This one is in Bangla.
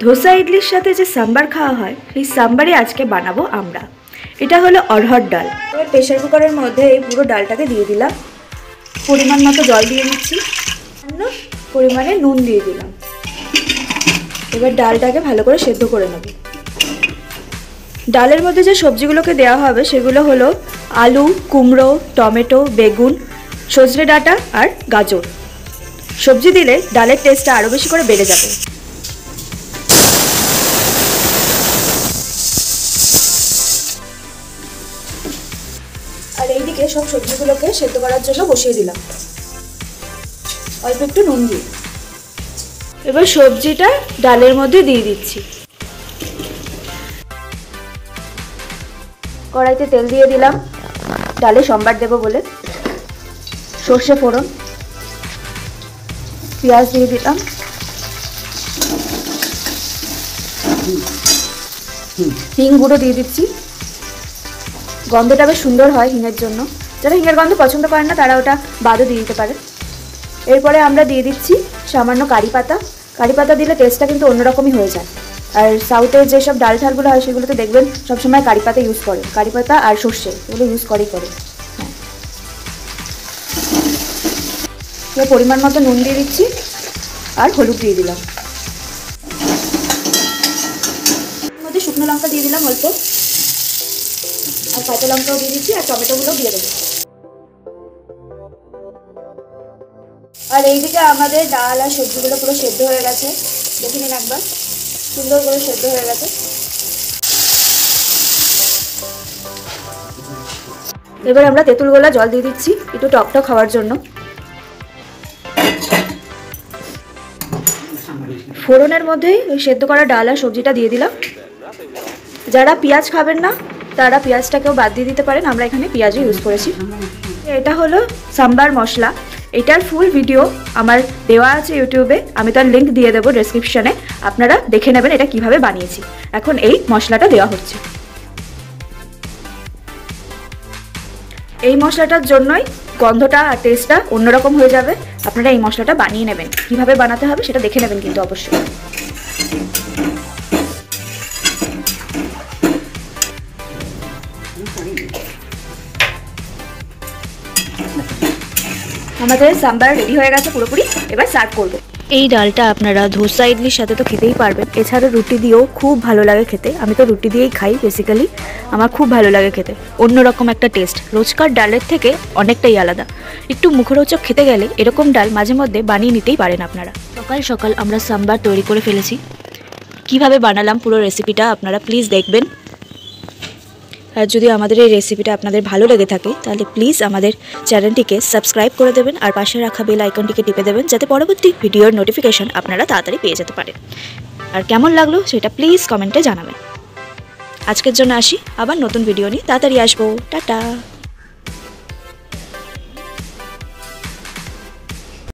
ধোসা ইডলির সাথে যে সাম্বার খাওয়া হয় সেই সাম্বারই আজকে বানাবো আমরা। এটা হলো অরহর ডাল। এবার প্রেশার কুকারের মধ্যে এই পুরো ডালটাকে দিয়ে দিলাম। পরিমাণ মতো জল দিয়ে দিচ্ছি, পরিমাণে নুন দিয়ে দিলাম। এবার ডালটাকে ভালো করে সেদ্ধ করে নেব। ডালের মধ্যে যে সবজিগুলোকে দেওয়া হবে সেগুলো হলো আলু, কুমড়ো, টমেটো, বেগুন, সজনে ডাঁটা আর গাজর। সবজি দিলে ডালের টেস্টটা আরও বেশি করে বেড়ে যাবে। আর এইদিকে সব সবজিগুলোকে সেদ্ধ করার জন্য বসিয়ে দিলাম অল্প একটু নুন দিয়ে। এবার সবজিটা ডালের মধ্যে দিয়ে দিচ্ছি। কড়াইতে তেল দিয়ে দিলাম ডালে সম্বার দেবো বলে। সর্ষে ফোড়ন, পেঁয়াজ দিয়ে দিলাম, হিং গুঁড়ো দিয়ে দিচ্ছি। গন্ধটা বেশ সুন্দর হয় হিঙের জন্য। যারা হিঙের গন্ধ পছন্দ করেন না তারা ওটা বাদও দিয়ে দিতে পারে। এরপরে আমরা দিয়ে দিচ্ছি সামান্য কারি পাতা। কারি পাতা দিলে টেস্টটা কিন্তু অন্যরকমই হয়ে যায়। আর সাউথের যেসব ডাল ঠালগুলো হয় সেগুলোতে দেখবেন সবসময় কারি পাতা ইউজ করে। কারি পাতা আর সর্ষে এগুলো ইউজ করে। হ্যাঁ, পরিমাণ মতো নুন দিয়ে দিচ্ছি আর হলুদ দিয়ে দিলাম। এর মধ্যে শুকনো লঙ্কা দিয়ে দিলাম অল্প, আর কাঁচা লঙ্কাও দিয়ে দিচ্ছি, আর টমেটোগুলোও দিয়ে দেবো। আর এইদিকে আমাদের ডাল আর সবজিগুলো পুরো সেদ্ধ হয়ে গেছে। দেখে নিন একবার, সুন্দর করে সেদ্ধ হয়ে গেছে। এবার আমরা তেঁতুল গোলা জল দিয়ে দিচ্ছি একটু টকটক খাওয়ার জন্য। ফোড়নের মধ্যেই ওই সেদ্ধ করা ডাল আর সবজিটা দিয়ে দিলাম। যারা পেঁয়াজ খাবেন না তারা পেঁয়াজটাকেও বাদ দিয়ে দিতে পারেন, আমরা এখানে পেঁয়াজও ইউজ করেছি। এটা হলো সাম্বার মশলা। এটার ফুল ভিডিও আমার দেওয়া আছে ইউটিউবে, আমি তার লিঙ্ক দিয়ে দেবো ডেসক্রিপশানে, আপনারা দেখে নেবেন এটা কিভাবে বানিয়েছি। এখন এই মশলাটা দেওয়া হচ্ছে। এই মশলাটার জন্যই গন্ধটা আর টেস্টটা অন্যরকম হয়ে যাবে। আপনারা এই মশলাটা বানিয়ে নেবেন, কিভাবে বানাতে হবে সেটা দেখে নেবেন কিন্তু অবশ্যই। আমাদের সাম্বার রেডি হয়ে গেছে পুরোপুরি, এবার সার্ভ করব। এই ডালটা আপনারা ধোসা ইডলির সাথে তো খেতেই পারবেন, এছাড়া রুটি দিয়েও খুব ভালো লাগে খেতে। আমি তো রুটি দিয়েই খাই বেসিক্যালি, আমার খুব ভালো লাগে খেতে। অন্যরকম একটা টেস্ট, রোজকার ডালের থেকে অনেকটাই আলাদা। একটু মুখরোচক খেতে গেলে এরকম ডাল মাঝে মধ্যে বানিয়ে নিতেই পারেন আপনারা। সকাল সকাল আমরা সাম্বার তৈরি করে ফেলেছি। কিভাবে বানালাম পুরো রেসিপিটা আপনারা প্লিজ দেখবেন। আর যদি আমাদের এই রেসিপিটা আপনাদের ভালো লেগে থাকে তাহলে প্লিজ আমাদের চ্যানেলটিকে সাবস্ক্রাইব করে দেবেন, আর পাশে রাখা বেল আইকনটিকে টিপে দেবেন যাতে পরবর্তী ভিডিওর নোটিফিকেশন আপনারা তাড়াতাড়ি পেয়ে যেতে পারেন। আর কেমন লাগলো সেটা প্লিজ কমেন্টে জানাবেন। আজকের জন্য আসি, আবার নতুন ভিডিও নিয়ে তাড়াতাড়ি আসবো। টাটা।